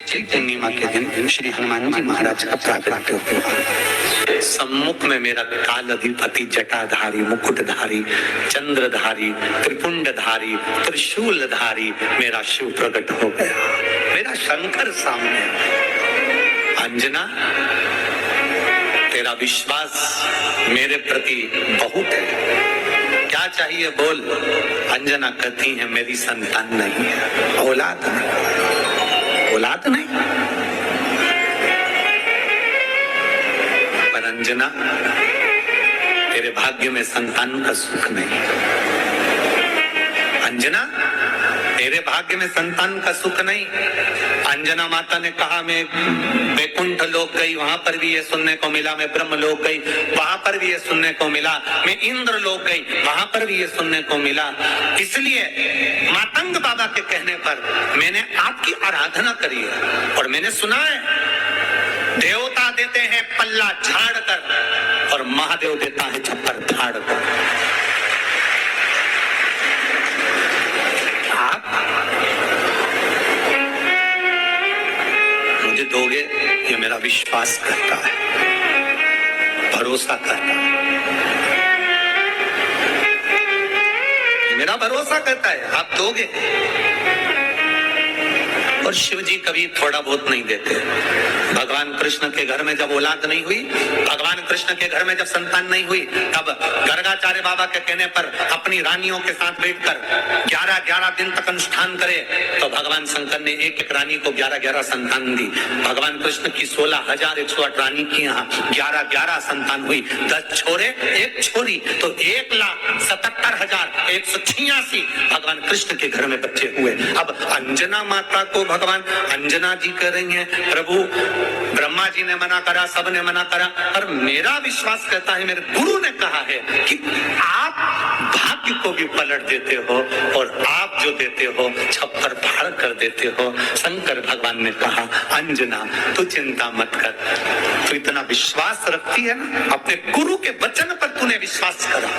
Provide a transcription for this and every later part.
कार्तिक पूर्णिमा के दिन श्री हनुमान जी महाराज का प्राकट्य हुआ। सम्मुख में मेरा काल अधिपति जटाधारी मुकुटधारी चंद्रधारी त्रिपुंडधारी त्रिशूलधारी मेरा शिव प्रकट हो गया। मेरा शंकर सामने। अंजना, तेरा विश्वास मेरे प्रति बहुत है, क्या चाहिए बोल। अंजना कहती है मेरी संतान नहीं है, औलाद नहीं, औलाद नहीं। पर अंजना, तेरे भाग्य में संतान का सुख नहीं। अंजना, तेरे भाग्य में संतान का सुख नहीं। अंजना माता ने कहा मैं वैकुंठ लोक गई, वहां पर भी ये सुनने को मिला। मैं ब्रह्म लोक गई, वहां पर भी ये सुनने को मिला। मैं इंद्र लोक गई, वहां पर भी ये सुनने को मिला। इसलिए मातंग बाबा के कहने पर मैंने आपकी आराधना करी है और मैंने सुना है देवता देते हैं पल्ला झाड़ कर और महादेव देता है छप्पर फाड़ कर। मुझे दोगे, ये मेरा विश्वास करता है, भरोसा करता है, मेरा भरोसा करता है, आप दोगे। और शिव जी कभी थोड़ा बहुत नहीं देते। भगवान कृष्ण के घर में जब औलाद नहीं हुई, भगवान कृष्ण के घर में जब संतान नहीं हुई, तब गर्गाचार्य बाबा के कहने पर अपनी रानियों के साथ बैठकर 11-11 दिन तक अनुष्ठान करे तो भगवान शंकर ने एक एक रानी को 11-11 संतान दी। भगवान कृष्ण की 16,108 रानी की यहाँ 11-11 संतान हुई। 10 छोरे 1 छोरी, तो 1,77,186 भगवान कृष्ण के घर में बच्चे हुए। अब अंजना माता को भगवान अंजना जी कह रही हैं, प्रभु ब्रह्मा जी ने मना करा, सब ने मना करा, पर मेरा विश्वास करता है, मेरे गुरु ने कहा है कि आप भाग्य को भी पलट देते हो और आप जो देते हो छप्पर फाड़ कर देते हो। शंकर भगवान ने कहा अंजना तू चिंता मत कर, तू इतना विश्वास रखती है ना, अपने गुरु के वचन पर तूने विश्वास करा।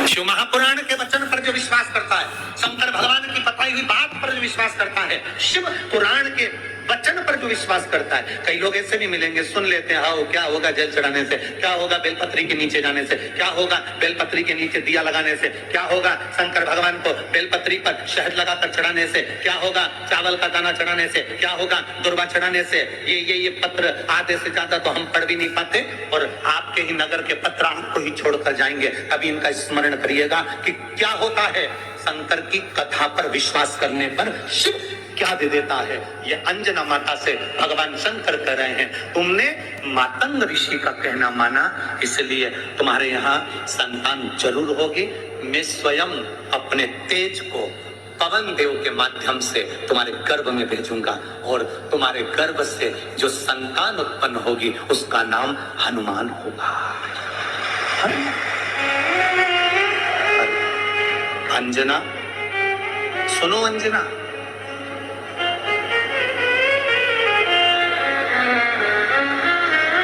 शिव महापुराण के वचन पर जो विश्वास करता है, शंकर भगवान की बताई हुई बात पर जो विश्वास करता है, शिव पुराण के वचन पर जो विश्वास करता है। कई लोग ऐसे भी मिलेंगे, सुन लेते हैं हाँ क्या होगा जल चढ़ाने से, क्या होगा बेलपत्री के नीचे जाने से, क्या होगा बेलपत्री के नीचे दिया लगाने से, क्या होगा शंकर भगवान को बेलपत्री पर शहद लगाकर चढ़ाने से, क्या होगा चावल का दाना चढ़ाने से, क्या होगा दुर्वा चढ़ाने से। ये पत्र आधे से ज्यादा तो हम पढ़ भी नहीं पाते और आपके ही नगर के पत्र आपको ही छोड़कर जाएंगे। कभी इनका स्मरण करिएगा कि क्या होता है शंकर की कथा पर विश्वास करने पर शिव क्या दे देता है। ये अंजना माता से भगवान शंकर कह रहे हैं तुमने मातंग ऋषि का कहना माना, इसलिए तुम्हारे यहाँ संतान जरूर होगी। मैं स्वयं अपने तेज को पवन देव के माध्यम से तुम्हारे गर्भ में भेजूंगा और तुम्हारे गर्भ से जो संतान उत्पन्न होगी उसका नाम हनुमान होगा। अंजना सुनो, अंजना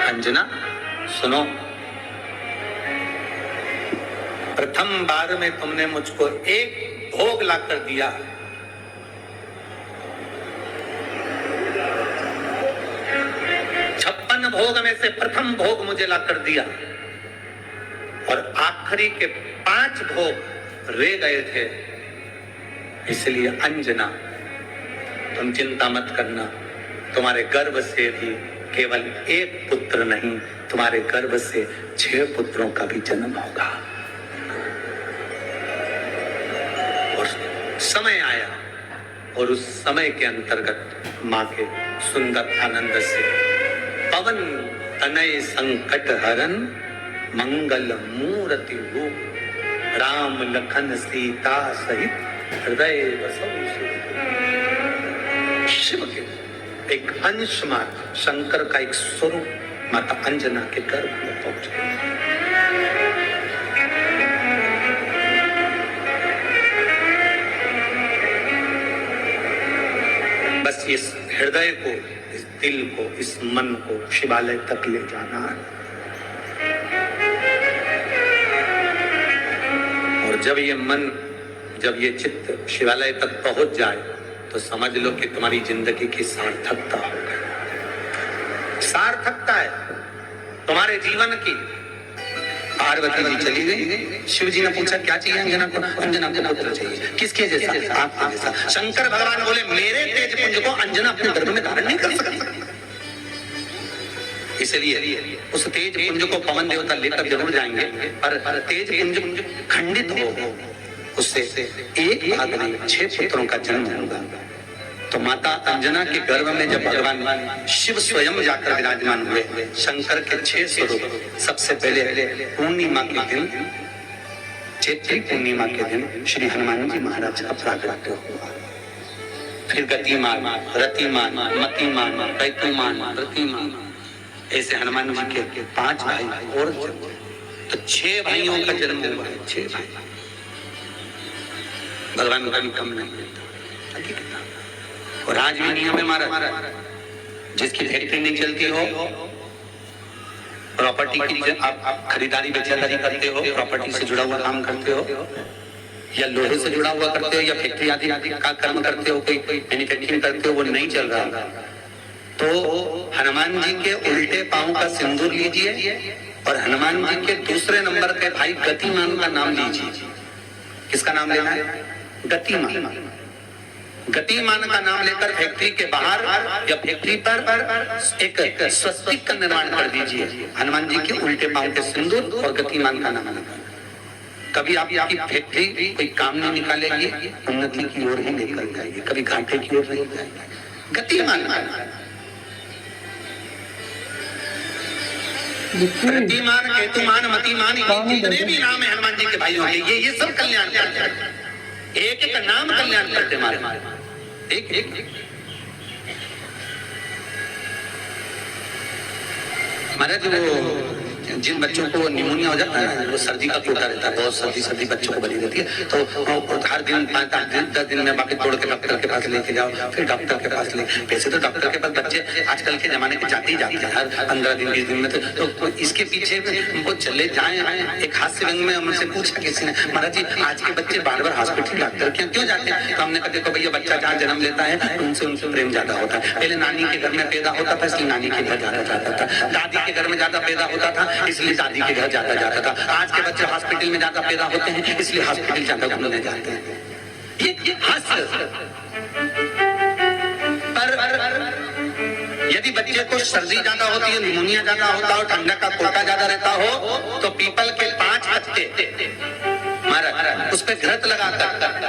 अंजना सुनो, प्रथम बार में तुमने मुझको एक भोग ला कर दिया, छप्पन भोग में से प्रथम भोग मुझे ला कर दिया और आखिरी के 5 भोग रह गए थे। इसलिए अंजना तुम चिंता मत करना, तुम्हारे गर्भ से भी केवल 1 पुत्र नहीं, तुम्हारे गर्भ से 6 पुत्रों का भी जन्म होगा। और समय आया और उस समय के अंतर्गत मां के सुंदर आनंद से पवन तनय संकट हरन मंगल मूर्ति रूप राम लखन सीता सहित हृदय बसौ। शिव के एक अंश मात्र, शंकर का एक स्वरूप माता अंजना के गर्भ में पहुंच गया। बस इस हृदय को, इस दिल को, इस मन को शिवालय तक ले जाना है। और जब ये मन, जब ये चित्त शिवालय तक पहुंच जाए तो समझ लो कि तुम्हारी जिंदगी की सार्थकता हो गई। सार्थकता है तुम्हारे जीवन की। पार्वती जी चली गई, शिव जी ने पूछा क्या चाहिए अंजना को? अंजना को पुत्र चाहिए। किसके जैसा? आपके जैसा। शंकर भगवान बोले मेरे तेज पुंज को अंजना अपने गर्भ में धारण नहीं कर सकती, इसलिए उस तेज पुंज को पवन देवता लेकर जरूर जाएंगे, पर तेज पुंज खंडित हो उससे एक भाग नहीं 6 पुत्रों का जन्म होगा। तो माता अंजना के गर्भ में जब भगवान शिव स्वयं जाकर विराजमान हुए, शंकर के 6 स्वरूप सबसे पहले पूर्णिमा के दिन, चैत्री पूर्णिमा के दिन श्री हनुमान जी महाराज का प्रागट्य हुआ। फिर गतिमान, रतिमान, मतिमान, कैतुमान, रतिमान, ऐसे हनुमान जी के 5 भाई और जन्म, तो 6 भाइयों का जन्म हुआ है। 6 भाई भगवान का कम नहीं मिलता। और आज भी नियम है हमारा, जिसकी फैक्ट्री नहीं चलती हो, प्रॉपर्टी की आप खरीदारी बेचादारी करते हो, प्रॉपर्टी से जुड़ा हुआ काम करते हो, या लोहे से जुड़ा हुआ करते हो, या फैक्ट्री आदि का कर्म करते हो, कोई मैन्युफैक्चरिंग करते हो, वो नहीं चल रहा, तो हनुमान जी के उल्टे पांव का सिंदूर लीजिए और हनुमान जी के दूसरे नंबर के भाई गतिमान का नाम लीजिए। किसका नाम लेना है? गतिमान। गतिमान का नाम लेकर फैक्ट्री के बाहर या फैक्ट्री पर एक स्वस्तिक का निर्माण कर दीजिए, हनुमान जी के उल्टे पांव के सिंदूर और गतिमान का नाम लेकर। कभी आपकी फैक्ट्री कोई काम नहीं निकालेगी, उन्नति की ओर ही लेकर जाएगी, कभी घाटे की ओर नहीं जाएगी। गतिमान, गतिमान, केतुमान, मतिमान, ये जितने भी नाम है हनुमान जी के भाइयों के, ये सब कल्याण करते हैं। एक एक नाम कल्याण करते हमारे, एक एक महाराज। वो जिन बच्चों को निमोनिया हो जाता है, वो सर्दी का कोटा रहता है, बहुत सर्दी बच्चों को बनी रहती है, तो हर दिन 5-10 दिन में बाकी तोड़ के डॉक्टर के पास लेके जाओ, फिर डॉक्टर के पास ले। वैसे तो डॉक्टर के पास बच्चे आजकल के जमाने में जाते ही जाते हैं, हर 15 दिन 20 दिन में। तो इसके पीछे वो चले जाए। एक हास्य व्यंग में हमसे पूछा किसी ने, महाराज जी आज के बच्चे बार बार हॉस्पिटल डॉक्टर के क्यों जाते हैं? तो हमने कहा देखो भैया, बच्चा जहाँ जन्म लेता है उनसे प्रेम ज्यादा होता है। पहले नानी के घर में पैदा होता था, इसलिए नानी के घर ज्यादा जाता था। दादी के घर में ज्यादा पैदा होता था, इसलिए दादी के घर ज्यादा जाता था। आज के बच्चे हॉस्पिटल में ज्यादा पैदा होते हैं, इसलिए हॉस्पिटल ज्यादा घूमने जाते हैं। ये हास्य। पर यदि बच्चे को सर्दी ज्यादा होती है, निमोनिया ज्यादा होता हो, ठंडा का कोटा ज्यादा रहता हो, तो पीपल के 5 पत्ते महाराज उस पर घृत लगाकर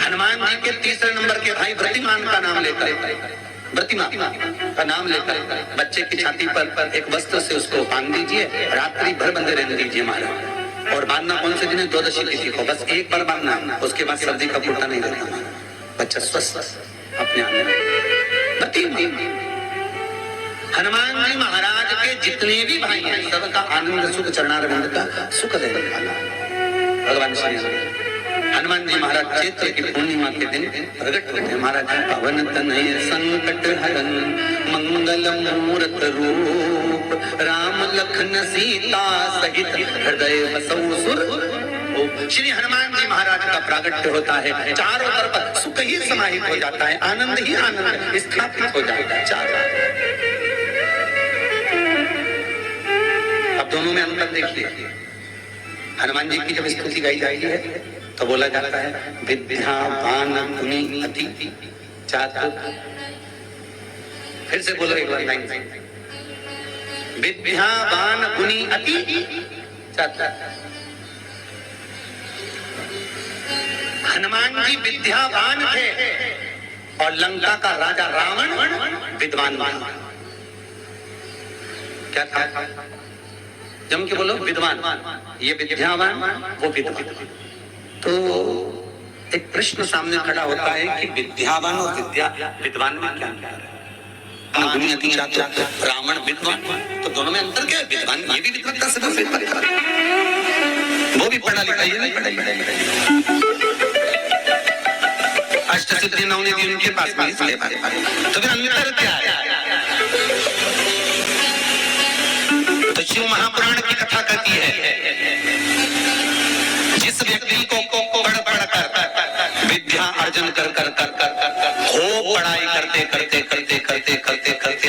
हनुमान जी के तीसरे नंबर के भाई व्रतिमान का नाम लेकर, व्रतिमान का नाम लेकर बच्चे की छाती पर एक वस्त्र से उसको बांध दीजिए, रात्रि भर बंधे रहने दीजिए महाराज। और बांधना कौन से दिन है? 12 तिथि को, बस एक बार बांधना, उसके बाद सर्दी का कोटा नहीं रहता, बच्चा स्वस्थ अपने आप में। हनुमान जी महाराज के जितने भी भाई हैं, सबका आनंद सुख चरणारविंद का सुख देने वाला भगवान श्री हनुमान जी महाराज चैत्र की पूर्णिमा के दिन प्रकट होते हैं। महाराज पवन तनय संकट हरन मंगल मूर्त रूप, राम लखन सीता सहित हृदय बसौ सुर। श्री हनुमान जी महाराज का प्रागट्य होता है, चारों तरफ सुख ही समाहित हो जाता है, आनंद ही आनंद स्थापित हो जाता है चारों। अब दोनों में अंतर देखिए। हनुमान जी की जब स्तुति गाई जाती है तो बोला जाता है विद्यावान गुणी अति चातुर। फिर से बोलो एक बार लाइन, विद्यावान गुणी अति चातुर। हनुमान जी विद्यावान थे और लंका का राजा रावण विद्वान। क्या था? जम के बोलो विद्वान, ये विद्यावान, वो विद्वान। तो एक प्रश्न सामने खड़ा होता है कि विद्यावान और विद्वान में क्या अंतर है? रावण विद्वान, तो दोनों में अंतर क्या है? विद्वान ये भी विद्वत्ता से वो भी पढ़ा लिखा, ये नहीं पढ़ा। अष्ट सिद्धि नवनिधि उनके पास में, तो फिर अंतर क्या है? तो शिव महापुराण की कथा कहती है जिस व्यक्ति को पढ़ कर विद्या अर्जन कर खूब पढ़ाई करते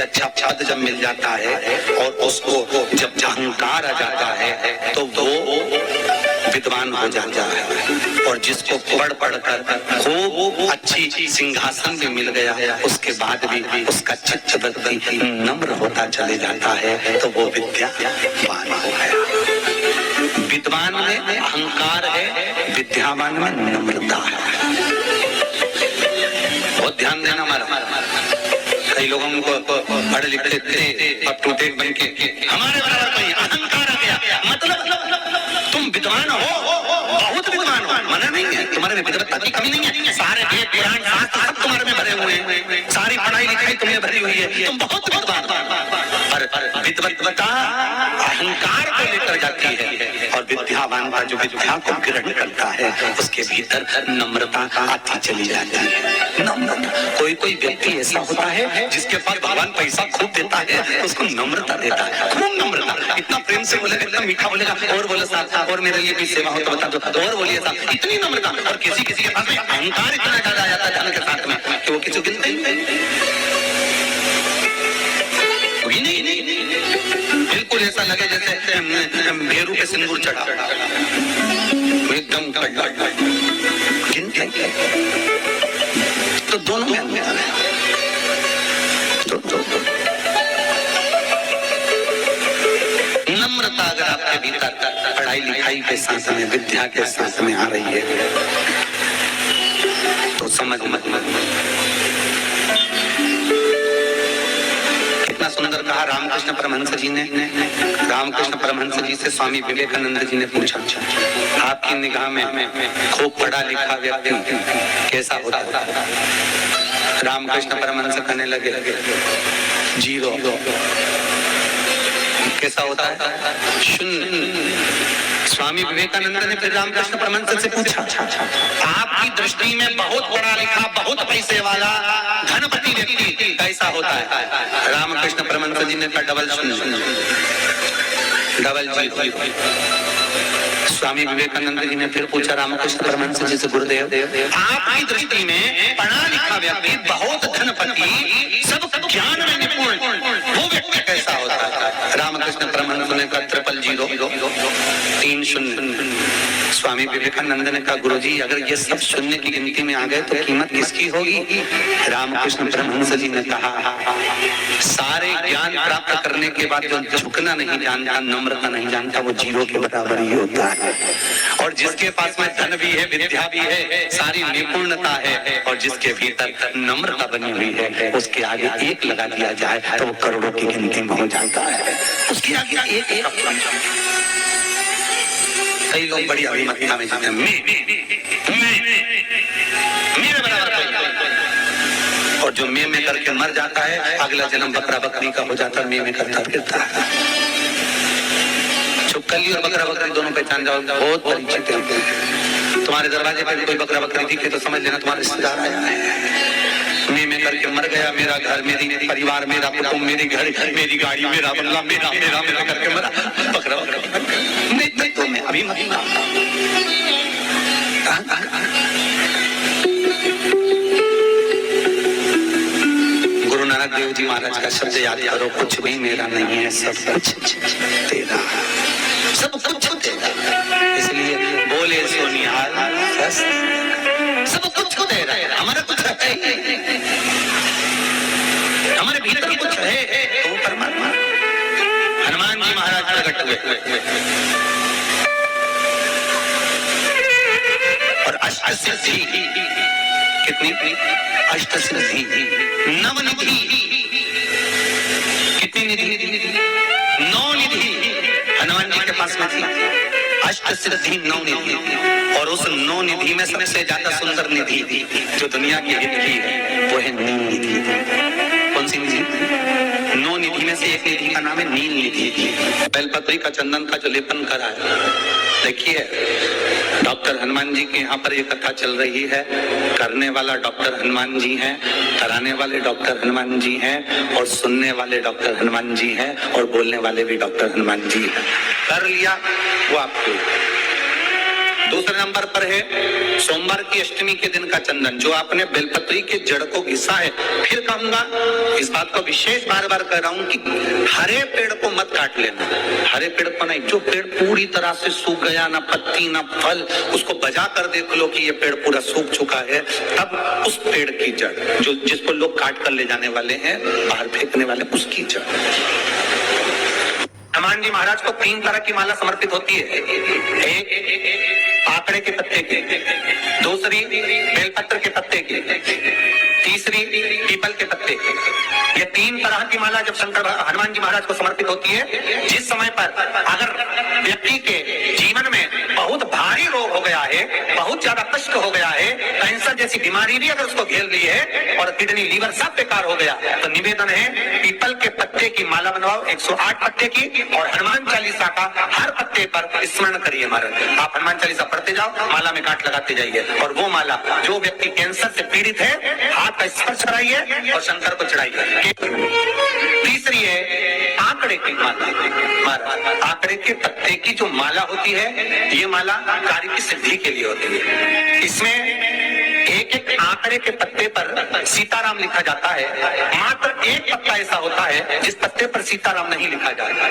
अच्छा पद जब मिल जाता है और उसको जब अहंकार आ जाता है तो वो विद्वान हो जाता है। और जिसको पढ़ कर खूब अच्छी सिंहासन भी मिल गया, उसके बाद भी उसका चित्त वृत्ति नम्र होता चले जाता है तो वो विद्यावान हो गया। विद्वान में अहंकार है, विद्यावान में नम्रता है। बहुत ध्यान देना हमारा। कई लोगों को पढ़े लिखे थे अब टूटे बन के हमारे बराबर कोई अहंकार आ गया, मतलब तुम विद्वान हो, बहुत विद्वान हो, मना नहीं है, तुम्हारे में विद्वत्ता की कमी नहीं है, सारे वेद पुराण शास्त्र सब तुम्हारे में भरे हुए हैं, सारी पढ़ाई लिखाई तुम्हें भरी हुई है, तुम बहुत विद्वान हो। पर विद्वत्ता अहंकार को लेकर जाती है और विद्यावान का जो विद्या को ग्रहण करता है उसके भीतर नम्रता आती चली जाती है। नम्रता, कोई व्यक्ति ऐसा होता है जिसके पास भगवान पैसा खूब देता है उसको नम्रता देता है, खूब नम्रता, इतना प्रेम से बोलेगा, इतना मीठा बोलेगा, और बोले साहब और मेरे लिए भी सेवा हो तो बता दो, और बोलिए साहब, इतनी नम्रता। और किसी के पास में अहंकार इतना ज्यादा आ जाता है धन के साथ में कि वो किसी को गिनते ही नहीं, बिल्कुल ऐसा लगे जैसे भेरू पे सिंदूर चढ़ा, एकदम गिनते तो दोनों में अंतर है। नम्रता अगर आपके भीतर पढ़ाई लिखाई के साथ में विद्या के साथ में आ रही है तो समझ मत कितना सुंदर कहा रामकृष्ण परमहंस जी ने। रामकृष्ण परमहंस जी से स्वामी विवेकानंद जी ने पूछा, आपकी निगाह में खूब पढ़ा लिखा व्यक्ति कैसा होता है? रामकृष्ण परमहंस कहने लगे, जीरो। कैसा होता है? शून्य। स्वामी विवेकानंद ने फिर रामकृष्ण परमहंस से पूछा, आपकी दृष्टि में बहुत पढ़ा लिखा, बहुत पैसे वाला धनपति व्यक्ति कैसा होता है? रामकृष्ण परमहंस जी ने कहा, डबल शून्य, डबल जीरो। स्वामी विवेकानंद जी ने फिर पूछा रामकृष्ण परमहंस जी से, गुरुदेव आपकी दृष्टि में पढ़ा लिखा व्यक्ति, बहुत धनपति, सब ज्ञान में निपुण, वो व्यक्ति कैसा होता है? रामकृष्ण परमहंस ने कहा, ट्रिपल जीरो, 3 शून्य। स्वामी विवेकानंद ने कहा, गुरुजी अगर ये सब शून्य की गिनती में आ गए तो कीमत किसकी होगी? रामकृष्ण परमहंस जी ने कहा, सारे ज्ञान प्राप्त करने के बाद जो झुकना नहीं जानता, नम्रता नहीं जानता, वो जीरो के बराबर ही होता है। और जिसके पास में धन भी है, विद्या भी है, सारी निपुणता है, और जिसके भीतर नम्रता बनी हुई है, उसके आगे एक लगा दिया जाए तो वो करोड़ों की गिनती में हो जाता है। उसके आगे एक कई लोग बड़ी अभिमतता में जाते हैं, मेरे बराबर कोई, और जो मैं करके मर जाता है अगला जन्म बकरा बकरी का हो जाता है, मैं करता फिरता है। छुपकली और बकरा बकरी दोनों पहचान जाओ, बहुत परिचित है। तुम्हारे दरवाजे पर कोई बकरा बकरी दिखे तो समझ लेना तुम्हारा रिश्तेदार आया है। मैं करके मर गया, मेरा घर, मेरी परिवार, मेरा कुटुंब, मेरी घर, मेरी गाड़ी, मेरा बंगला, मेरा करके मरा, बकरा बकरा नहीं तो मैं अभी मत। गुरु नानक देव जी महाराज का शब्द याद करो, कुछ भी मेरा नहीं है, सब कुछ तेरा, सब कुछ तेरा। इसलिए बोले सोनिहाल सब कुछ तेरा है, हमारा कुछ है, हमारे भीतर कुछ है तो परमात्मा। हनुमान जी महाराज प्रकट हुए और अष्ट सिद्धि, कितनी? अष्ट सिद्धि, नवनिधि, कितनी निधि? 9 निधि हनुमान जी के पास में थी। अष्ट सिद्धि 9 निधि, और उस 9 निधि में सबसे ज्यादा सुंदर निधि जो दुनिया की हित की है वो है नील निधि। कौन सी निधि? 9 निधि में से एक निधि का नाम है नील निधि। बेलपत्री का, चंदन का जो लेपन करा है, देखिए डॉक्टर हनुमान जी के यहाँ पर ये कथा चल रही है। करने वाला डॉक्टर हनुमान जी हैं, कराने वाले डॉक्टर हनुमान जी हैं, और सुनने वाले डॉक्टर हनुमान जी हैं, और बोलने वाले भी डॉक्टर हनुमान जी हैं। कर लिया वो आपको, दूसरे नंबर पर है सोमवार की अष्टमी के दिन का चंदन, जो आपने बेलपत्री के जड़ को घिसा है। फिर कहूंगा, इस बात को विशेष बार बार कह रहा हूं कि हरे पेड़ को मत काट लेना, हरे पेड़ को नहीं। जो पेड़ पूरी तरह से सूख गया, ना पत्ती ना फल, उसको बजा कर देख लो कि ये पेड़ पूरा सूख चुका है, तब उस पेड़ की जड़, जो जिसको लोग काट कर ले जाने वाले हैं, बाहर फेंकने वाले, उसकी जड़। हनुमान जी महाराज को 3 तरह की माला समर्पित होती है। एक आकड़े के पत्ते की, दूसरी बेलपत्र के पत्ते की, तीसरी पीपल के पत्ते की। ये 3 तरह की माला जब शंकर हनुमान जी महाराज को समर्पित होती है, जिस समय पर अगर व्यक्ति के जीवन में बहुत भारी रोग हो गया है, बहुत ज्यादा कष्ट हो गया है, कैंसर जैसी बीमारी भी अगर उसको घेर ली है और किडनी लीवर सब बेकार हो गया, तो निवेदन है पीपल के पत्ते की माला बनवाओ, 108 पत्ते की, और हनुमान चालीसा का हर पत्ते पर स्मरण करिए महाराज। आप हनुमान चालीसा पढ़ते जाओ, माला में गांठ लगाते जाइए, और वो माला जो व्यक्ति कैंसर से पीड़ित है, हाथ का स्पर्श कराइए और शंकर को चढ़ाइए। तीसरी है आंकड़े की माला। आंकड़े के पत्ते की जो माला होती है, ये माला कार्य की सिद्धि के लिए होती है। इसमें एक एक आंकड़े के पत्ते पर सीताराम लिखा जाता है। मात्र एक पत्ता ऐसा होता है जिस पत्ते पर सीताराम नहीं लिखा जाता।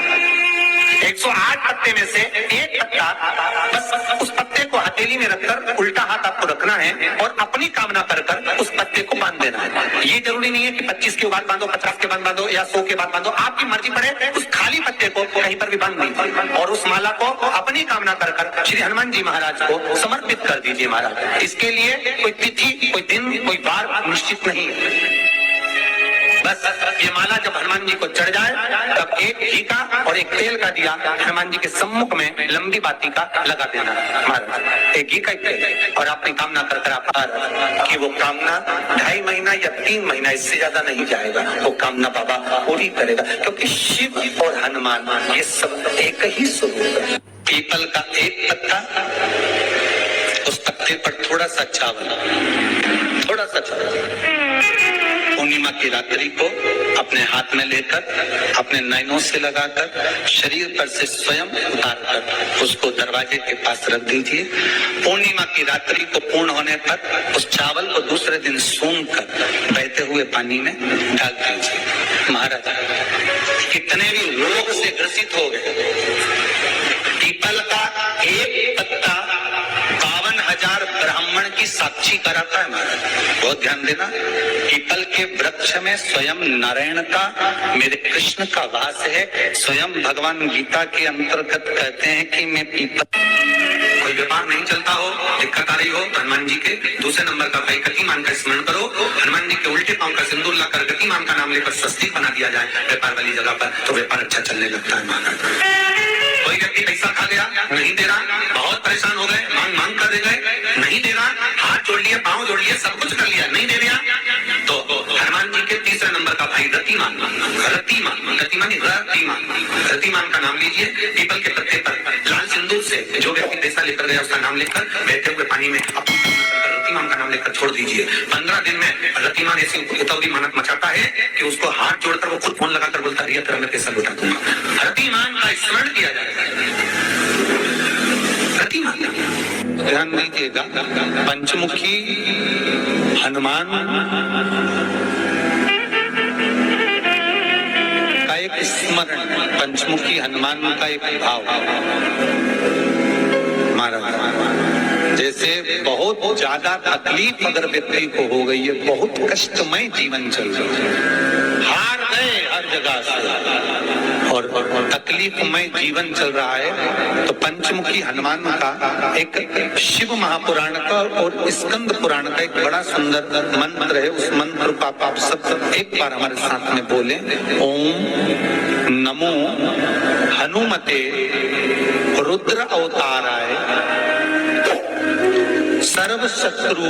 108 पत्ते में से एक पत्ता, बस उस पत्ते को हथेली में रखकर उल्टा हाथ आपको रखना है और अपनी कामना कर कर उस पत्ते को बांध देना है। ये जरूरी नहीं है कि 25 के बाद बांधो, 50 के बाद बांधो या 100 के बाद बांधो, आपकी मर्जी पड़े। उस खाली पत्ते को कहीं पर भी बांध दीजिए और उस माला को अपनी कामना कर कर श्री हनुमान जी महाराज को समर्पित कर दीजिए महाराज। इसके लिए कोई तिथि, कोई दिन, कोई बार निश्चित नहीं है। बस ये माला जब हनुमान जी को चढ़ जाए, तब एक घी का और एक तेल का दिया हनुमान जी के सम्मुख में लंबी बाती का लगा देना महाराज। एक घी का एक तेल, और अपनी कामना कर कर आप कि वो कामना 2.5 महीना या 3 महीना, इससे ज्यादा नहीं जाएगा, वो कामना बाबा पूरी करेगा। क्योंकि शिव और हनुमान ये सब एक ही स्वरूप है। पीपल का एक पत्ता, उस पत्ते पर थोड़ा सा चावल, थोड़ा सा चावल, पूर्णिमा की रात्रि को अपने हाथ में लेकर, अपने नैनों से लगाकर, शरीर पर से स्वयं उतारकर उसको दरवाजे के पास रख दीजिए। पूर्णिमा की रात्रि को पूर्ण होने पर उस चावल को दूसरे दिन सूंघ कर बहते हुए पानी में डाल दीजिए। महाराज कितने भी रोग से ग्रसित हो गए, पीपल का एक पत्ता 52,000 ब्राह्मण की साक्षी कराता है महाराज। बहुत ध्यान देना, पीपल के वृक्ष में स्वयं नारायण का, मेरे कृष्ण का वास है। स्वयं भगवान गीता के अंतर्गत कहते हैं कि मैं पीपल, कोई व्यापार नहीं चलता हो, दिक्कत आ रही हो, तो हनुमान जी के दूसरे नंबर का भाई गतिमान का स्मरण करो। हनुमान जी के उल्टे पांव का सिंदूर लाकर गतिमान का नाम लेकर स्वस्तिक बना दिया जाए व्यापार वाली जगह पर, तो व्यापार अच्छा चलने लगता है महाराज। कोई व्यक्ति पैसा खा गया, नहीं दे रहा, बहुत परेशान हो गए, मांग मांग कर दे गए, नहीं दे रहा, हाथ जोड़ लिए, पांव जोड़ लिए, सब कुछ कर लिया, नहीं दे रहा, तो हनुमान जी के तीसरे नंबर का भाई रतिमान, रतिमान, रतिमान, रतिमान, रतिमान का नाम लीजिए। पीपल के पत्ते पर लाल सिंदूर से जो व्यक्ति पैसा लेकर गया उसका नाम लेकर बहते हुए पानी में रतिमान का नाम लेकर छोड़ दीजिए। 15 दिन में रतिमान ऐसी उतावली मानत मचाता है कि उसको हाथ जोड़कर वो खुद फोन लगाकर बोलता है, तेरा मैं पैसा लुटा दूंगा। रतिमान का स्मरण किया जाएगा। रतिमान, ध्यान दीजिएगा, पंचमुखी हनुमान का एक स्मरण, पंचमुखी हनुमान का एक भाव महाराज। जैसे बहुत ज्यादा तकलीफ अगर व्यक्ति को हो गई है, बहुत कष्टमय जीवन चल रहा है, हार गए हर जगह से और तकलीफमय जीवन चल रहा है, तो पंचमुखी हनुमान का एक शिव महापुराण का और स्कंद पुराण का एक बड़ा सुंदर मंत्र है। उस मंत्र को आप सब एक बार हमारे साथ में बोले, ओम नमो हनुमते रुद्र अवताराय सर्व शत्रु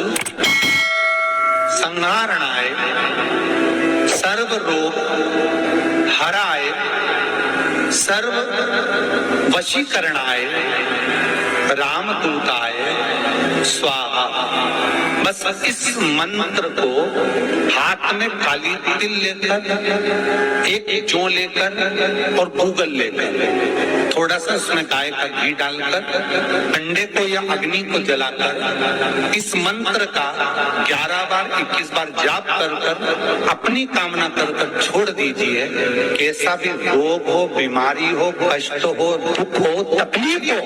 संहारणाय सर्व रोग हराय सर्व वशीकरणाय रामदूताय स्वाहा। बस इस मंत्र को हाथ में काली तिल लेकर, एक जौ लेकर और गूगल लेकर, थोड़ा सा उसमें गाय का घी डालकर, अंडे को या अग्नि को जलाकर इस मंत्र का 11 बार 21 बार जाप कर अपनी कामना कर छोड़ दीजिए। कैसा भी रोग हो, बीमारी हो, कष्ट हो, दुख हो, तकलीफ हो,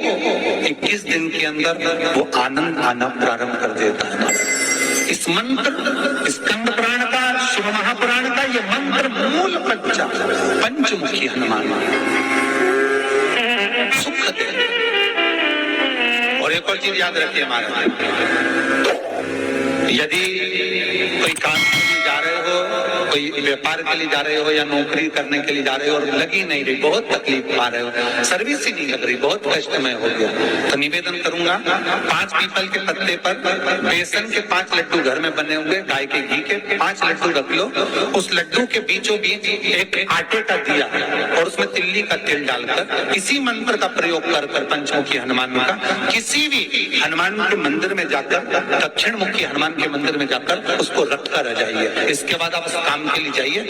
21 दिन के अंदर वो आनंद आना प्रारंभ कर देता है। इस मंत्र, स्कंद पुराण का, शिव महापुराण का ये मंत्र मूल पंचा पंचमुखी हनुमान सुख दे। और एक और चीज याद रखिए हमारे, यदि कोई काम के लिए जा रहे हो, कोई व्यापार के लिए जा रहे हो या नौकरी करने के लिए जा रहे हो और लगी नहीं रही, बहुत तकलीफ पा रहे हो, सर्विस ही नहीं लग रही, बहुत कष्टमय हो गया, तो निवेदन करूंगा 5 पीपल के पत्ते पर बेसन के 5 लड्डू घर में बने हुए, गाय के घी के 5 लड्डू रख लो, उस लड्डू के बीचों बीच एक आटे का दिया और उसमें तिल्ली का तेल डालकर इसी मंत्र का प्रयोग कर पंचमुखी हनुमान का किसी भी हनुमान के मंदिर में जाकर, दक्षिण मुखी हनुमान के मंदिर में जाकर उसको रख कर आ जाइए। इसके बाद आप उस काम के लिए जाइए।